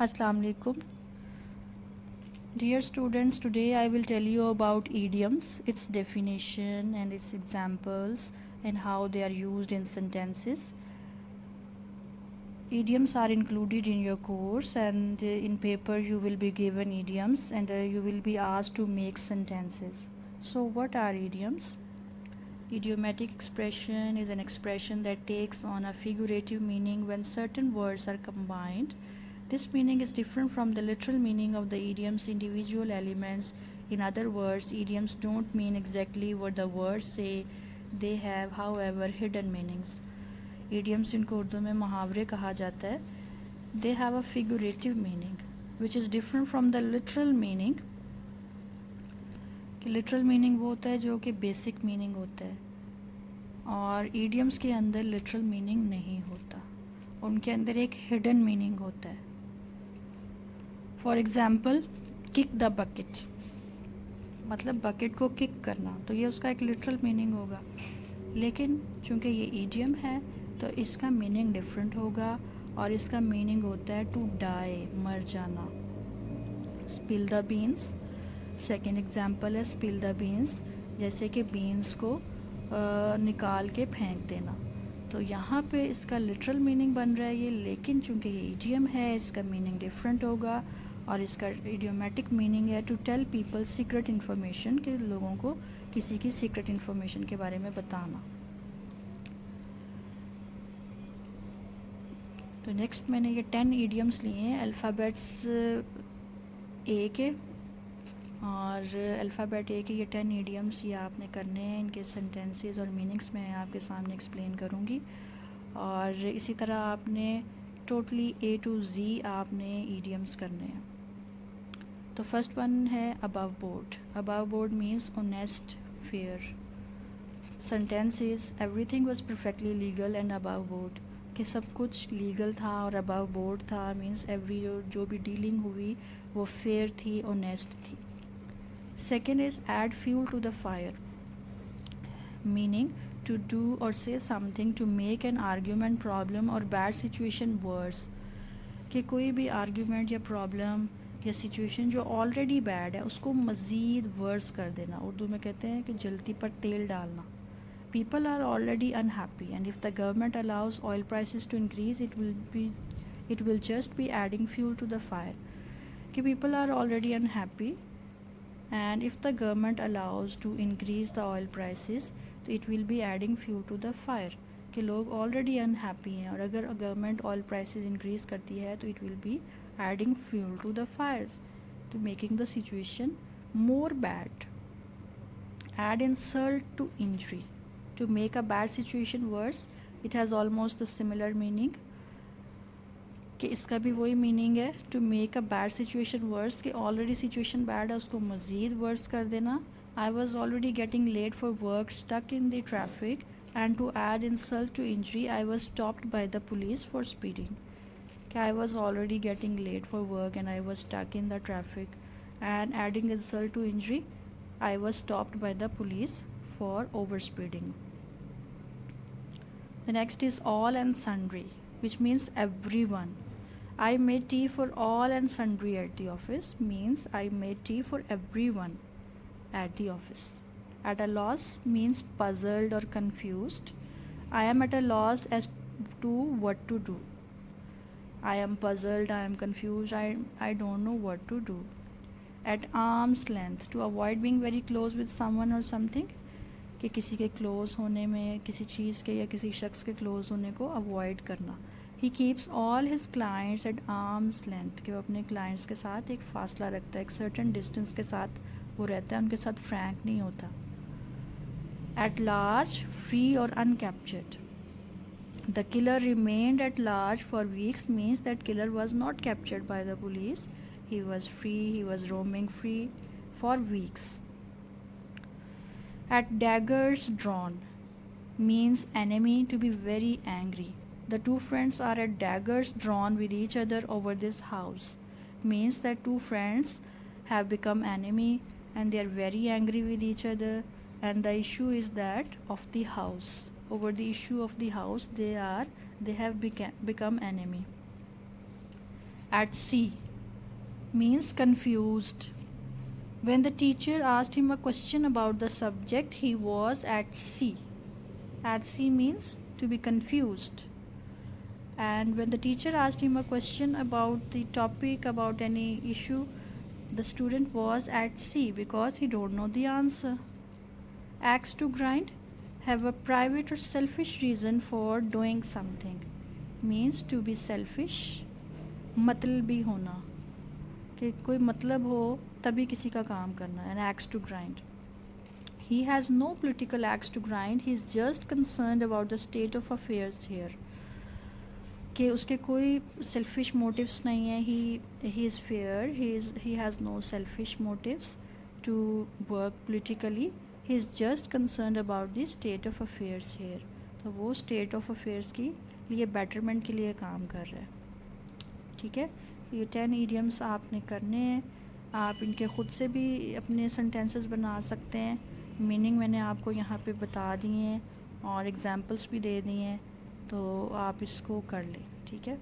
Assalamu alaikum. Dear students, today I will tell you about idioms, its definition and its examples and how they are used in sentences. Idioms are included in your course, and in paper you will be given idioms and you will be asked to make sentences. So what are idioms? Idiomatic expression is an expression that takes on a figurative meaning when certain words are combined. This meaning is different from the literal meaning of the idiom's individual elements. In other words, idioms don't mean exactly what the words say. They have, however, hidden meanings. Idioms इनको उर्दू में मुहावरे कहा जाता है. They have a figurative meaning, which is different from the literal meaning. कि literal meaning वो होता है जो कि basic meaning होता है, और idioms के अंदर literal meaning नहीं होता, उनके अंदर एक hidden meaning होता है. For example, kick the bucket, मतलब बकेट को किक करना, तो ये उसका एक लिटरल मीनिंग होगा. लेकिन चूँकि ये ईडियम है तो इसका मीनिंग डिफरेंट होगा, और इसका मीनिंग होता है टू डाई, मर जाना. Spill the beans, second example है स्पिल द बीन्स, जैसे कि बीन्स को निकाल के फेंक देना. तो यहाँ पे इसका लिटरल मीनिंग बन रहा है ये, लेकिन चूँकि ये ईडियम है इसका मीनिंग डिफरेंट होगा, और इसका इडियोमेटिक मीनिंग है to tell people secret information, कि लोगों को किसी की सीक्रेट इन्फॉर्मेशन के बारे में बताना. तो नेक्स्ट मैंने ये 10 ईडियम्स लिए हैं अल्फ़ाबेट्स ए के, और अल्फ़ाबेट ए के ये 10 ईडियम्स ये आपने करने हैं. इनके सेंटेंसेस और मीनिंग्स मैं आपके सामने एक्सप्लेन करूँगी, और इसी तरह आपने टोटली ए टू ज़ी आपने ईडियम्स करने हैं. तो फर्स्ट वन है above board. Above board means honest, fair. Sentence is everything was perfectly legal and above board, कि सब कुछ लीगल था और अबव बोर्ड था. मीन्स एवरी जो भी डीलिंग हुई वो फेयर थी, ऑनेस्ट थी. Second is add fuel to the fire, meaning to do or say something to make an argument, problem or bad situation worse. कि कोई भी आर्ग्यूमेंट या प्रॉब्लम या सिचुएशन जो ऑलरेडी बैड है उसको मज़ीद वर्स कर देना. उर्दू में कहते हैं कि जलती पर तेल डालना. People are already unhappy and if the government allows oil prices to increase it will just be adding fuel to the fire. कि people are already unhappy and if the government allows to increase the oil prices तो it will be adding fuel to the fire. कि लोग already unhappy हैं, और अगर government oil prices increase करती है तो it will be adding fuel to the fire, to making the situation more bad. Add insult to injury, to make a bad situation worse. It has almost the similar meaning, कि इसका भी वही meaning है, to make a bad situation worse, कि already situation bad है उसको मज़ीद verse कर देना. I was already getting late for work, stuck in the traffic, and to add insult to injury, I was stopped by the police for speeding. I was already getting late for work and I was stuck in the traffic, and adding insult to injury, I was stopped by the police for overspeeding. The next is all and sundry, which means everyone. I made tea for all and sundry at the office, means I made tea for everyone at the office. At a loss means puzzled or confused. I am at a loss as to what to do. I am puzzled, I am confused, I don't know what to do. At arm's length, to avoid being very close with someone or something, कि किसी के close होने में, किसी चीज़ के या किसी शख्स के क्लोज होने को अवॉइड करना. He keeps all his clients at arm's length, कि वो अपने क्लाइंट्स के साथ एक फ़ासला रखता है, एक सर्टन डिस्टेंस के साथ वो रहता है, उनके साथ फ्रैंक नहीं होता. एट लार्ज, फ्री और uncaptured. The killer remained at large for weeks, means that killer was not captured by the police. He was free, he was roaming free for weeks. At daggers drawn means enemy, to be very angry. The two friends are at daggers drawn with each other over this house, means that two friends have become enemy and they are very angry with each other, and the issue is that of the house. Over the issue of the house they have become enemy. at sea means confused. When the teacher asked him a question about the subject, he was at sea. At sea means to be confused. And when the teacher asked him a question about the topic, about any issue, the student was at sea because he don't know the answer. Axe to grind, have a private or selfish reason for doing something, means to be selfish. मतलबी होना, کہ کوئی مطلب ہو تبھی کسی کا کام کرنا. an axe to grind. He has no political axe to grind, he is just concerned about the state of affairs here. کہ اس کے کوئی سیلفش موٹیوس نہیں ہیں. he is fair, he has no selfish motives to work politically. he is just concerned about the state of affairs here. تو وہ state of affairs کی لیے betterment کے لیے کام کر رہا ہے. ٹھیک ہے. یہ 10 ایڈیمس آپ نے کرنے ہیں. آپ ان کے خود سے بھی اپنے سنٹینسز بنا سکتے ہیں. میننگ میں نے آپ کو یہاں پہ بتا دیے ہیں اور ایگزامپلس بھی دے دی ہیں, تو آپ اس کو کر لیں. ٹھیک ہے.